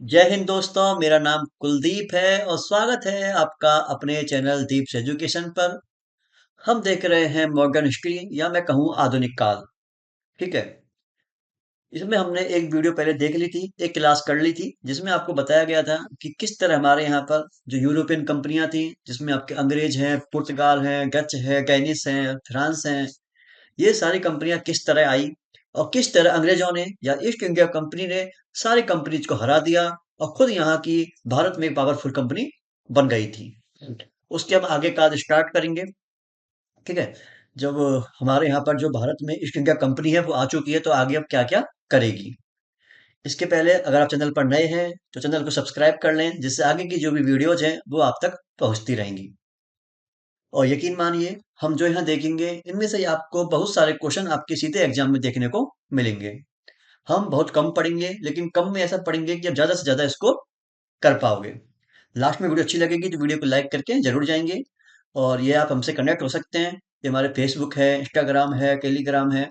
जय हिंद दोस्तों, मेरा नाम कुलदीप है और स्वागत है आपका अपने चैनल दीप्स एजुकेशन पर। हम देख रहे हैं मॉडर्न हिस्ट्री या मैं कहूँ आधुनिक काल। ठीक है। इसमें हमने एक वीडियो पहले देख ली थी, एक क्लास कर ली थी, जिसमें आपको बताया गया था कि किस तरह हमारे यहाँ पर जो यूरोपियन कंपनियां थी, जिसमें आपके अंग्रेज हैं, पुर्तगाल हैं, डच है, डेनिस हैं, फ्रांस हैं, ये सारी कंपनियां किस तरह आई और किस तरह अंग्रेजों ने या ईस्ट इंडिया कंपनी ने सारी कंपनीज को हरा दिया और खुद यहाँ की भारत में एक पावरफुल कंपनी बन गई थी। उसके हम आगे का स्टार्ट करेंगे। ठीक है। जब हमारे यहाँ पर जो भारत में ईस्ट इंडिया कंपनी है वो आ चुकी है, तो आगे अब क्या क्या करेगी। इसके पहले अगर आप चैनल पर नए हैं तो चैनल को सब्सक्राइब कर लें, जिससे आगे की जो भी वीडियोज हैं वो आप तक पहुंचती रहेंगी। और यकीन मानिए, हम जो यहाँ देखेंगे इनमें से आपको बहुत सारे क्वेश्चन आपके सीधे एग्जाम में देखने को मिलेंगे। हम बहुत कम पढ़ेंगे, लेकिन कम में ऐसा पढ़ेंगे कि आप ज्यादा से ज्यादा इसको कर पाओगे। लास्ट में वीडियो अच्छी लगेगी तो वीडियो को लाइक करके जरूर जाएंगे। और ये आप हमसे कनेक्ट हो सकते हैं। ये हमारे फेसबुक है, इंस्टाग्राम है, टेलीग्राम है,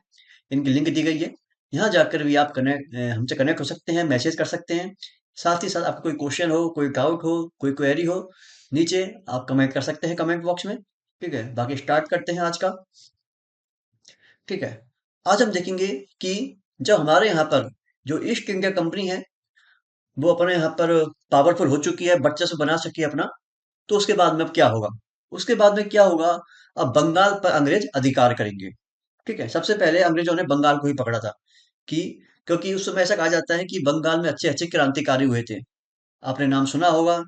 इनकी लिंक दी गई है। यहाँ जाकर भी आप हमसे कनेक्ट हो सकते हैं, मैसेज कर सकते हैं। साथ ही साथ आपको कोई क्वेश्चन हो, कोई डाउट हो, कोई क्वेरी हो, नीचे आप कमेंट कर सकते हैं कमेंट बॉक्स में। ठीक है, बाकी स्टार्ट करते हैं आज का। ठीक है। आज हम देखेंगे कि जब हमारे यहाँ पर जो ईस्ट इंडिया कंपनी है वो अपने यहाँ पर पावरफुल हो चुकी है, वर्चस्व बना सकी है अपना, तो उसके बाद में अब क्या होगा। उसके बाद में क्या होगा, अब बंगाल पर अंग्रेज अधिकार करेंगे। ठीक है। सबसे पहले अंग्रेजों ने बंगाल को ही पकड़ा था कि क्योंकि उस समय ऐसा कहा जाता है कि बंगाल में अच्छे अच्छे क्रांतिकारी हुए थे। आपने नाम सुना होगा,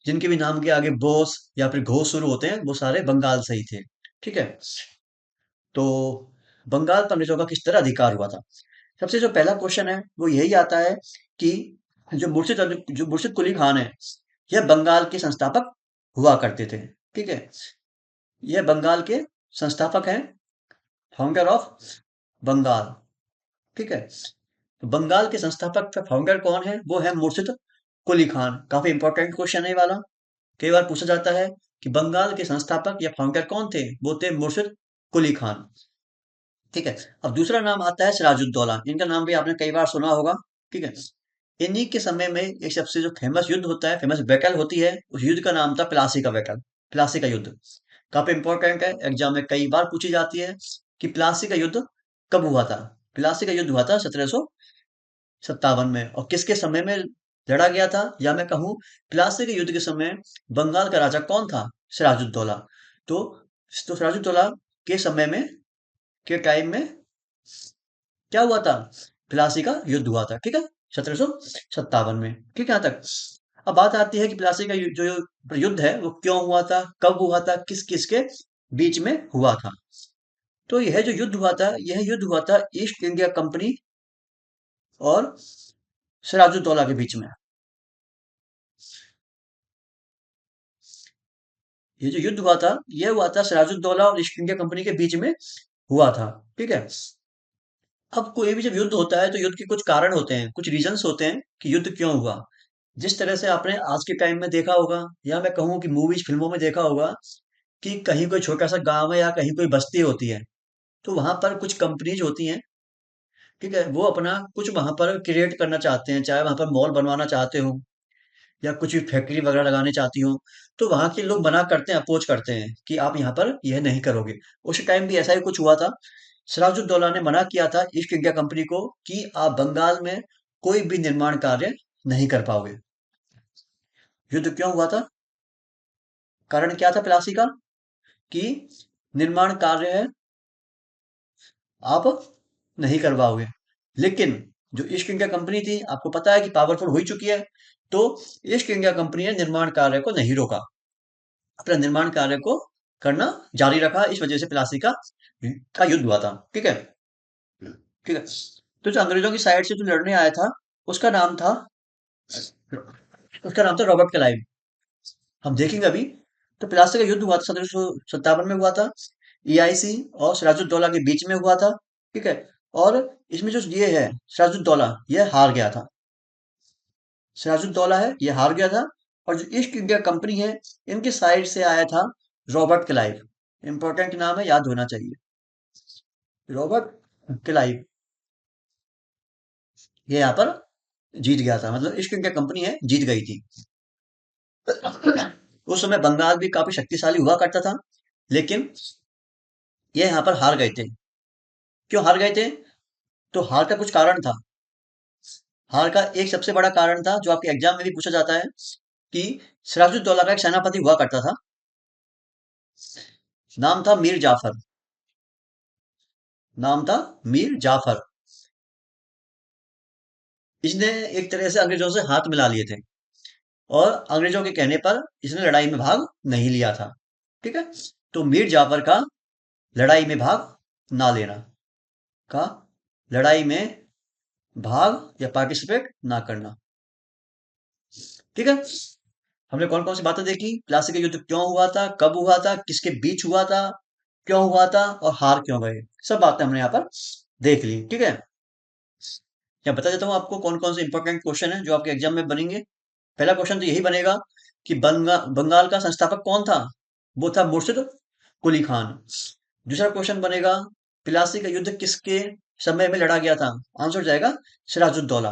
जिनके भी नाम के आगे बोस या फिर घोष शुरू होते हैं वो सारे बंगाल से ही थे। ठीक है। तो बंगाल पर अंग्रेजों का किस तरह अधिकार हुआ था। सबसे जो पहला क्वेश्चन है वो यही आता है कि जो मुर्शिद कुली खान है, यह बंगाल के संस्थापक हुआ करते थे। ठीक है। यह बंगाल के संस्थापक हैं, फाउंडर ऑफ बंगाल। ठीक है। तो बंगाल के संस्थापक फाउंडर कौन है, वो है मुर्शिद कुली खान। काफी इंपॉर्टेंट क्वेश्चन है ये वाला। कई बार पूछा जाता है कि बंगाल के संस्थापक या फाउंडर कौन थे, वो थे मुर्शिद कुली खान। ठीक है। अब दूसरा नाम आता है सिराजुद्दौला। इनका नाम भी आपने कई बार सुना होगा। ठीक है। इन्हीं के समय में एक सबसे जो फेमस युद्ध होता है, फेमस बैटल होती है, उस युद्ध का नाम था प्लासी का बैटल। प्लासी का युद्ध काफी इंपॉर्टेंट है, एग्जाम में कई बार पूछी जाती है कि प्लासी का युद्ध कब हुआ था। प्लासी का युद्ध हुआ था 1757 में। और किसके समय में लड़ा गया था, या मैं कहूँ प्लासी के युद्ध के समय बंगाल का राजा कौन था, सिराजुद्दौला। तो सिराजुद्दौला के समय में, के टाइम में क्या हुआ था, प्लासी का युद्ध हुआ था। ठीक है। 1757 में। ठीक है। यहाँ तक अब बात आती है कि प्लासी का जो युद्ध है वो क्यों हुआ था, कब हुआ था, किस किस के बीच में हुआ था। तो यह जो युद्ध हुआ था, यह युद्ध हुआ था ईस्ट इंडिया कंपनी और सिराजुद्दौला के बीच में। ये जो युद्ध हुआ था, यह हुआ था सिराजुद्दौला और ईस्ट इंडिया कंपनी के बीच में हुआ था। ठीक है। अब कोई भी जब युद्ध होता है तो युद्ध के कुछ कारण होते हैं, कुछ रीजंस होते हैं कि युद्ध क्यों हुआ। जिस तरह से आपने आज के टाइम में देखा होगा, या मैं कहूँ कि मूवीज फिल्मों में देखा होगा, कि कहीं कोई छोटा सा गांव है या कहीं कोई बस्ती होती है, तो वहां पर कुछ कंपनीज होती हैं। ठीक है। वो अपना कुछ वहां पर क्रिएट करना चाहते हैं, चाहे वहां पर मॉल बनवाना चाहते हो या कुछ भी फैक्ट्री वगैरह लगाने चाहती हो, तो वहां के लोग मना करते हैं, अपोज करते हैं कि आप यहाँ पर यह नहीं करोगे। उस टाइम भी ऐसा ही कुछ हुआ था। सिराजुद्दौला ने मना किया था ईस्ट इंडिया कंपनी को कि आप बंगाल में कोई भी निर्माण कार्य नहीं कर पाओगे। युद्ध क्यों हुआ था, कारण क्या था प्लासी का, कि निर्माण कार्य है आप नहीं करवाओगे। लेकिन जो ईस्ट इंडिया कंपनी थी, आपको पता है कि पावरफुल हो ही चुकी है, तो ईस्ट इंडिया कंपनी ने निर्माण कार्य को नहीं रोका, अपने निर्माण कार्य को करना जारी रखा। इस वजह से प्लासी का युद्ध हुआ था। ठीक है। ठीक है। तो जो अंग्रेजों की साइड से जो लड़ने आया था, उसका नाम था उसका नाम था रॉबर्ट क्लाइव। हम देखेंगे अभी। तो प्लासी का युद्ध हुआ था, 1757 में हुआ था। ईआईसी और सिराजुद्दौला के बीच में हुआ था। ठीक है। और इसमें जो ये है सिराजुद्दौला, ये हार गया था। सिराजुद्दौला है, ये हार गया था। और जो ईस्ट इंडिया कंपनी है, इनके साइड से आया था रॉबर्ट क्लाइव। इंपॉर्टेंट नाम है, याद होना चाहिए, रॉबर्ट क्लाइव। ये यहाँ पर जीत गया था, मतलब ईस्ट इंडिया कंपनी है जीत गई थी। उस समय बंगाल भी काफी शक्तिशाली हुआ करता था, लेकिन ये यहाँ पर हार गए थे। क्यों हार गए थे? तो हार का कुछ कारण था। हार का एक सबसे बड़ा कारण था, जो आपके एग्जाम में भी पूछा जाता है, कि सिराजुद्दौला का एक सेनापति हुआ करता था, नाम था मीर जाफर। नाम था मीर जाफर। इसने एक तरह से अंग्रेजों से हाथ मिला लिए थे, और अंग्रेजों के कहने पर इसने लड़ाई में भाग नहीं लिया था। ठीक है। तो मीर जाफर का लड़ाई में भाग ना लेना, का लड़ाई में भाग या पार्टिसिपेट ना करना। ठीक है। हमने कौन कौन सी बातें देखी? प्लासी का युद्ध क्यों हुआ था, कब हुआ था, किसके बीच हुआ था, क्यों हुआ था, और हार क्यों गए, सब बातें हमने यहाँ पर देख ली। ठीक है। या बता देता हूँ आपको कौन कौन से इंपॉर्टेंट क्वेश्चन है जो आपके एग्जाम में बनेंगे। पहला क्वेश्चन तो यही बनेगा कि बंगाल का संस्थापक कौन था? वो था मुर्शिद कुली खान। दूसरा क्वेश्चन बनेगा, प्लासी का युद्ध किसके समय में लड़ा गया था? आंसर हो जाएगा सिराजुद्दौला।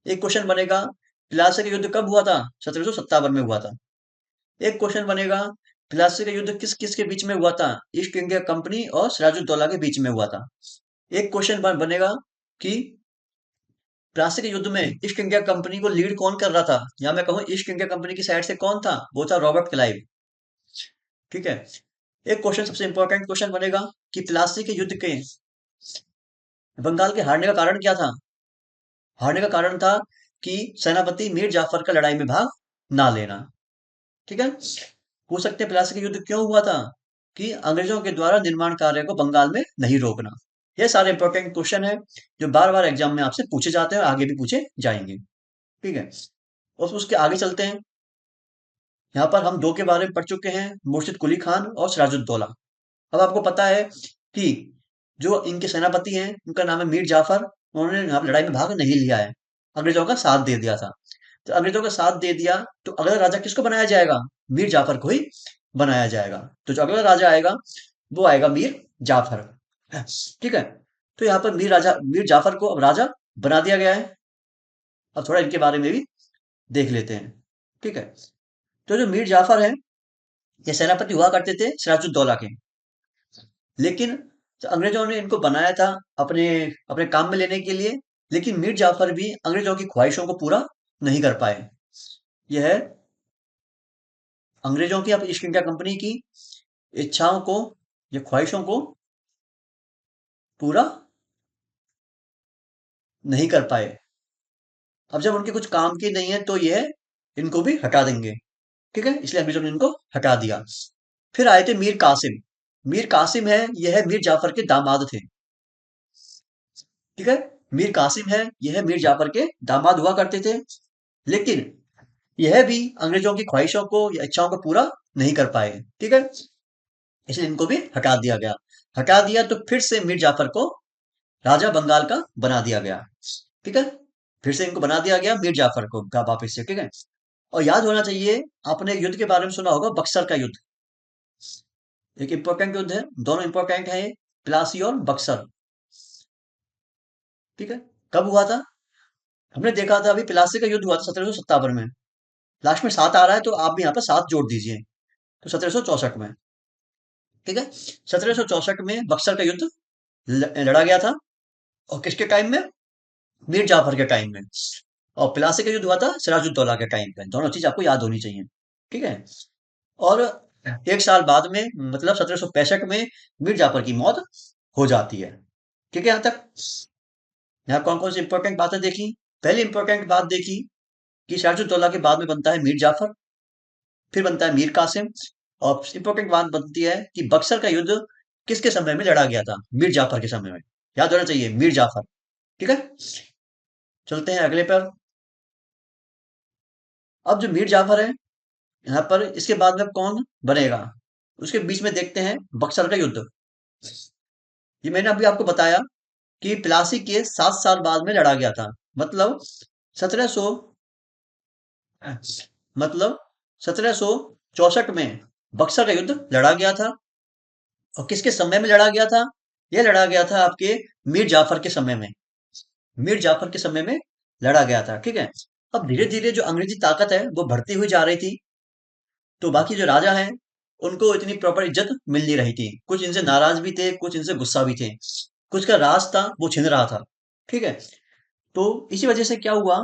एक क्वेश्चन बनेगा, प्लासी का युद्ध कब हुआ था? 1757 में हुआ था। एक क्वेश्चन बनेगा, प्लासी का युद्ध किस किस के बीच में हुआ था? ईस्ट इंडिया कंपनी और सिराजुद्दौला के बीच में हुआ था। एक क्वेश्चन बनेगा कि प्लासी के युद्ध में ईस्ट इंडिया कंपनी को लीड कौन कर रहा था, या मैं कहूँ ईस्ट इंडिया कंपनी की साइड से कौन था? वो था रॉबर्ट क्लाइव। ठीक है। एक क्वेश्चन सबसे इंपॉर्टेंट क्वेश्चन बनेगा कि प्लासी के युद्ध के बंगाल के हारने का कारण क्या था? हारने का कारण था कि सेनापति मीर जाफर का लड़ाई में भाग ना लेना। ठीक है। पूछ सकते हैं प्लासी का युद्ध क्यों हुआ था? कि अंग्रेजों के द्वारा निर्माण कार्य को बंगाल में नहीं रोकना। ये सारे इंपॉर्टेंट क्वेश्चन है जो बार बार एग्जाम में आपसे पूछे जाते हैं और आगे भी पूछे जाएंगे। ठीक है। और उसके आगे चलते हैं। यहाँ पर हम दो के बारे में पढ़ चुके हैं, मुर्शिद कुली खान और सिराजुद्दौला। अब आपको पता है कि जो इनके सेनापति हैं उनका नाम है मीर जाफर। उन्होंने यहाँ पर लड़ाई में भाग नहीं लिया है, अंग्रेजों का साथ दे दिया था। तो अंग्रेजों का साथ दे दिया, तो अगला राजा किसको बनाया जाएगा? मीर जाफर को ही बनाया जाएगा। तो जो अगला राजा आएगा वो आएगा मीर जाफर। ठीक है। तो यहाँ पर मीर जाफर को अब राजा बना दिया गया है। अब थोड़ा इनके बारे में भी देख लेते हैं। ठीक है। तो जो मीर जाफर है, ये सेनापति हुआ करते थे सिराजुद्दौला के, लेकिन जो अंग्रेजों ने इनको बनाया था अपने अपने काम में लेने के लिए, लेकिन मीर जाफर भी अंग्रेजों की ख्वाहिशों को पूरा नहीं कर पाए। यह अंग्रेजों की, अब ईस्ट इंडिया कंपनी की इच्छाओं को या ख्वाहिशों को पूरा नहीं कर पाए। अब जब उनके कुछ काम की नहीं है तो यह इनको भी हटा देंगे। ठीक है, इसलिए अंग्रेजों ने इनको हटा दिया। फिर आए थे मीर कासिम। मीर कासिम है, यह मीर जाफर के दामाद थे। ठीक है। मीर कासिम है, यह मीर जाफर के दामाद हुआ करते थे, लेकिन यह भी अंग्रेजों की ख्वाहिशों को या इच्छाओं को पूरा नहीं कर पाए। ठीक है। इसलिए इनको भी हटा दिया गया। हटा दिया तो फिर से मीर जाफर को राजा बंगाल का बना दिया गया। ठीक है। फिर से इनको बना दिया गया मीर जाफर को का वापिस से। ठीक है। और याद होना चाहिए, आपने एक युद्ध के बारे में सुना होगा, बक्सर का युद्ध। एक इंपॉर्टेंट युद्ध है, दोनों इंपॉर्टेंट है, प्लासी और बक्सर। ठीक है। कब हुआ था? हमने देखा था अभी प्लासी का युद्ध हुआ था 1757 में। लास्ट में 7 आ रहा है तो आप भी यहाँ पर 7 जोड़ दीजिए, तो 1764 में। ठीक है। 1764 में बक्सर का युद्ध लड़ा गया था, और किसके टाइम में? मीर जाफर के टाइम में। और प्लासी का युद्ध हुआ था सिराजुद्दौला के टाइम पे। दोनों चीज आपको याद होनी चाहिए। ठीक है। और एक साल बाद में, मतलब 1765 में मीर जाफर की मौत हो जाती है। ठीक है। यहाँ तक यहाँ कौन कौन सी इंपॉर्टेंट बातें देखी? पहली इंपॉर्टेंट बात देखी कि सिराजुद्दौला के बाद में बनता है मीर जाफर, फिर बनता है मीर कासिम। और इंपॉर्टेंट बात बनती है कि बक्सर का युद्ध किसके समय में लड़ा गया था? मीर जाफर के समय में। याद होना चाहिए, मीर जाफर। ठीक है। चलते हैं अगले पर। अब जो मीर जाफर है, यहाँ पर इसके बाद में कौन बनेगा, उसके बीच में देखते हैं बक्सर का युद्ध। ये मैंने अभी आपको बताया कि प्लासी के 7 साल बाद में लड़ा गया था। मतलब 1700 मतलब 1764 में बक्सर का युद्ध लड़ा गया था। और किसके समय में लड़ा गया था? यह लड़ा गया था आपके मीर जाफर के समय में। मीर जाफर के समय में लड़ा गया था, ठीक है। अब धीरे धीरे जो अंग्रेजी ताकत है वो बढ़ती हुई जा रही थी, तो बाकी जो राजा हैं उनको इतनी प्रॉपर इज्जत मिल नहीं रही थी। कुछ इनसे नाराज भी थे, कुछ इनसे गुस्सा भी थे, कुछ का राज था वो छिन रहा था, ठीक है। तो इसी वजह से क्या हुआ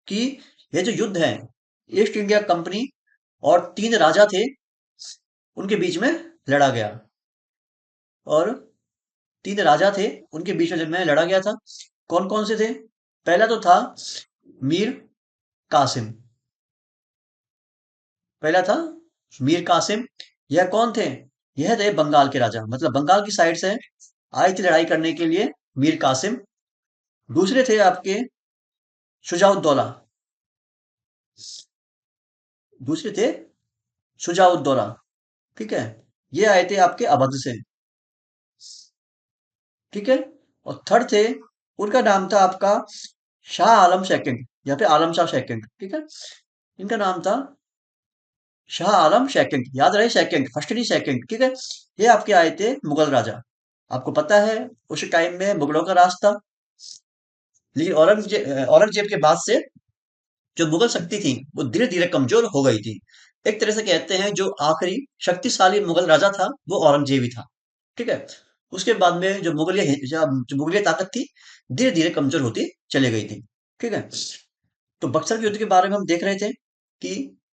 कि ये जो युद्ध है, ईस्ट इंडिया कंपनी और तीन राजा थे उनके बीच में लड़ा गया। और तीन राजा थे उनके बीच में लड़ा गया था। कौन कौन से थे? पहला तो था मीर कासिम। पहला था मीर कासिम। यह कौन थे? यह थे बंगाल के राजा, मतलब बंगाल की साइड से आई थी लड़ाई करने के लिए मीर कासिम। दूसरे थे आपके शुजाउद्दौला। दूसरे थे शुजाउद्दौला, ठीक है। ये आए थे आपके अवध से, ठीक है। और थर्ड थे, उनका नाम था आपका शाह आलम सेकंड या फिर आलम शाह सेकंड, ठीक है। इनका नाम था शाह आलम सेकंड, याद रहे सेकंड, फर्स्ट नहीं सेकंड, ठीक है। ये आपके आए थे मुगल राजा। आपको पता है उस टाइम में मुगलों का राज था, लेकिन औरंगजेब के बाद से जो मुगल शक्ति थी वो धीरे धीरे कमजोर हो गई थी। एक तरह से कहते हैं जो आखिरी शक्तिशाली मुगल राजा था वो औरंगजेब ही था, ठीक है। उसके बाद में जो मुगलिया ताकत थी धीरे धीरे कमजोर होती चली गई थी, ठीक है। तो बक्सर के युद्ध के बारे में हम देख रहे थे कि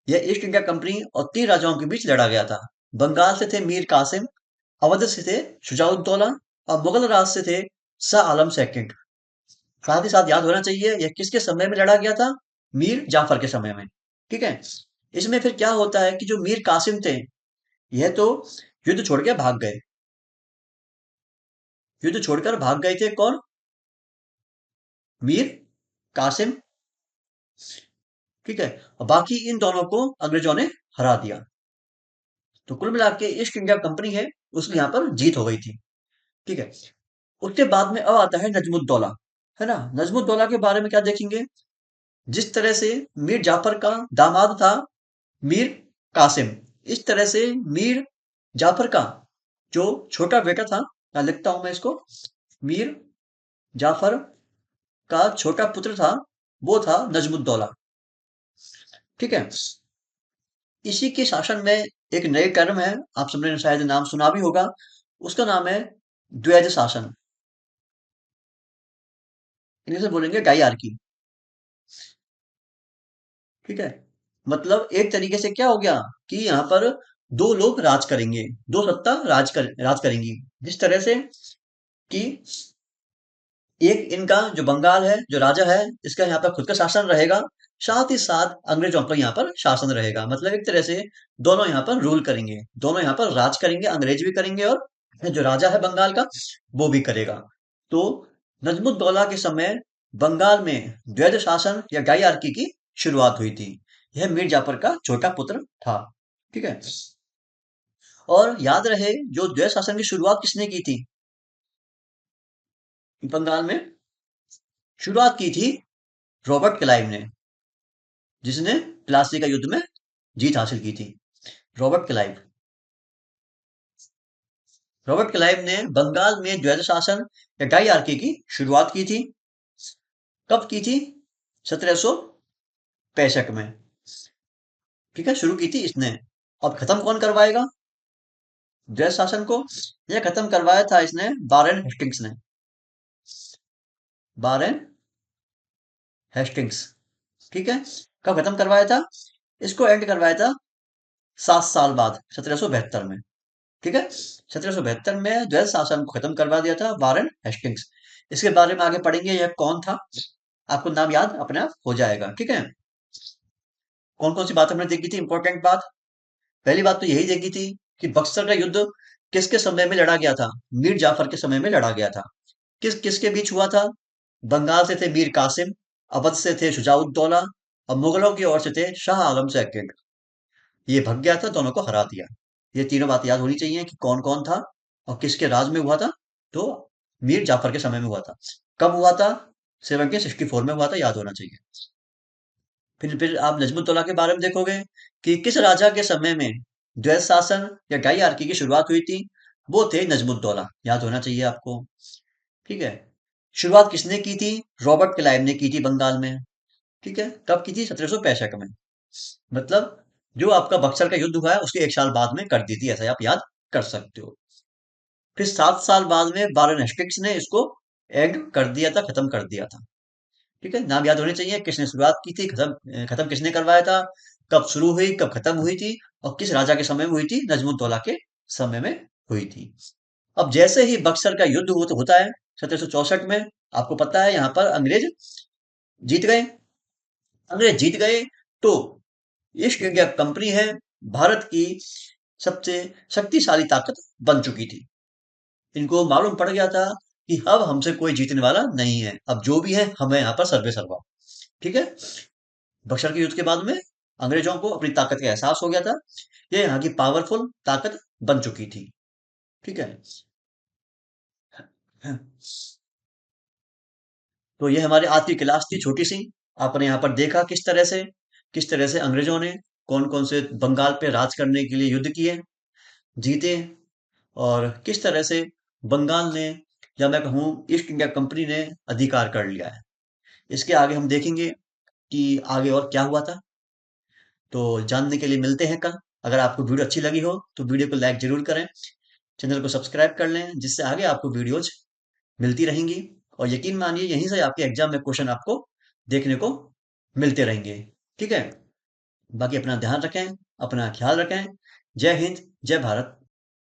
यह ईस्ट इंडिया कंपनी और तीन राजाओं के बीच लड़ा गया था। बंगाल से थे मीर कासिम, अवध से थे शुजाउद्दौला और मुगल राज से थे शाह आलम सेकंड। साथ ही साथ याद होना चाहिए यह किसके समय में लड़ा गया था? मीर जाफर के समय में, ठीक है। इसमें फिर क्या होता है कि जो मीर कासिम थे यह तो युद्ध छोड़ के भाग गए। युद्ध छोड़कर भाग गए थे कौन? मीर कासिम, ठीक है। और बाकी इन दोनों को अंग्रेजों ने हरा दिया। तो कुल मिला के ईस्ट इंडिया कंपनी है उसकी यहाँ पर जीत हो गई थी, ठीक है। उसके बाद में अब आता है नजमुद्दौला, है ना। नजमुद्दौला के बारे में क्या देखेंगे? जिस तरह से मीर जाफर का दामाद था मीर कासिम, इस तरह से मीर जाफर का जो छोटा बेटा था, मैं लिखता हूं मैं इसको, मीर जाफर का छोटा पुत्र था वो था नजमुद्दौला, ठीक है। इसी के शासन में एक नए टर्म है, आप सबने शायद नाम सुना भी होगा, उसका नाम है द्वैध शासन। इंग्लिश में बोलेंगे डायआर्की, ठीक है। मतलब एक तरीके से क्या हो गया कि यहाँ पर दो लोग राज करेंगे, दो सत्ता राज करेंगी। जिस तरह से कि एक इनका जो बंगाल है जो राजा है इसका यहाँ पर खुद का शासन रहेगा, साथ ही साथ अंग्रेजों का यहाँ पर शासन रहेगा। मतलब एक तरह से दोनों यहाँ पर रूल करेंगे, दोनों यहाँ पर राज करेंगे, अंग्रेज भी करेंगे और जो राजा है बंगाल का वो भी करेगा। तो नजमुद्दौला के समय बंगाल में द्वैध शासन या डायआर्की की शुरुआत हुई थी। यह मीर जाफर का छोटा पुत्र था, ठीक है। और याद रहे जो द्वैध शासन की शुरुआत किसने की थी बंगाल में? शुरुआत की थी रॉबर्ट क्लाइव ने, जिसने प्लासी का युद्ध में जीत हासिल की थी। रॉबर्ट क्लाइव, रॉबर्ट क्लाइव ने बंगाल में द्वैध शासन या डायआर्की की शुरुआत की थी। कब की थी? 1765 में, ठीक है, शुरू की थी इसने। अब खत्म कौन करवाएगा द्वैध शासन को? यह खत्म करवाया था इसने वारेन हेस्टिंग्स ने। वारेन हेस्टिंग्स, ठीक है। कब खत्म करवाया था? इसको एंड करवाया था 7 साल बाद, 1772 में, ठीक है। 1772 में द्वैध शासन को खत्म करवा दिया था वारेन हेस्टिंग्स। इसके बारे में आगे पढ़ेंगे यह कौन था, आपको नाम याद अपने आप हो जाएगा, ठीक है। कौन कौन सी बात हमने देखी थी इंपॉर्टेंट बात? पहली बात तो यही देखी थी कि बक्सर का युद्ध किसके समय में लड़ा गया था? मीर जाफर के समय में लड़ा गया था। किस किसके बीच हुआ था? बंगाल से थे मीर कासिम, अवध से थे शुजाउद्दौला और मुगलों की ओर से थे शाह आलम सेकंड। ये भग गया था, दोनों को हरा दिया। ये तीनों बात याद होनी चाहिए कि कौन कौन था और किसके राज में हुआ था। तो मीर जाफर के समय में हुआ था। कब हुआ था? 1764 में हुआ था, याद होना चाहिए। फिर आप नजमुद्दौला के बारे में देखोगे कि किस राजा के समय में द्वैध शासन या डायआर्की की शुरुआत हुई थी। वो थे नजमुद्दौला, याद होना चाहिए आपको, ठीक है। शुरुआत किसने की थी? रॉबर्ट क्लाइव ने की थी बंगाल में। ठीक है, कब की थी? 1765 में। मतलब जो आपका बक्सर का युद्ध हुआ है उसके 1 साल बाद में कर दी थी, ऐसा आप याद कर सकते हो। फिर 7 साल बाद में बारन हेस्टिंग्स ने इसको एंड कर दिया था, खत्म कर दिया था। ठीक है, नाम याद होने चाहिए, किसने शुरुआत की थी, खत्म खत्म किसने करवाया था, कब शुरू हुई, कब खत्म हुई थी, और किस राजा के समय में हुई थी? नजमुद्दौला के समय में हुई थी। अब जैसे ही बक्सर का युद्ध होता है 1764 में, आपको पता है यहाँ पर अंग्रेज जीत गए। अंग्रेज जीत गए तो ईस्ट इंडिया कंपनी है भारत की सबसे शक्तिशाली ताकत बन चुकी थी। इनको मालूम पड़ गया था कि अब हमसे कोई जीतने वाला नहीं है, अब जो भी है हमें यहाँ पर सर्वे सर्वा। ठीक है, बक्सर के युद्ध के बाद में अंग्रेजों को अपनी ताकत का एहसास हो गया था, ये यहाँ की पावरफुल ताकत बन चुकी थी। ठीक है, तो ये हमारी आज की क्लास थी छोटी सी। आपने यहाँ पर देखा किस तरह से अंग्रेजों ने कौन कौन से बंगाल पे राज करने के लिए युद्ध किए, जीते, और किस तरह से बंगाल ने, या मैं कहूँ ईस्ट इंडिया कंपनी ने अधिकार कर लिया है। इसके आगे हम देखेंगे कि आगे और क्या हुआ था। तो जानने के लिए मिलते हैं कल। अगर आपको वीडियो अच्छी लगी हो तो वीडियो को लाइक जरूर करें, चैनल को सब्सक्राइब कर लें, जिससे आगे आपको वीडियोज मिलती रहेंगी। और यकीन मानिए यहीं से आपके एग्जाम में क्वेश्चन आपको देखने को मिलते रहेंगे। ठीक है, बाकी अपना ध्यान रखें, अपना ख्याल रखें। जय हिंद, जय भारत।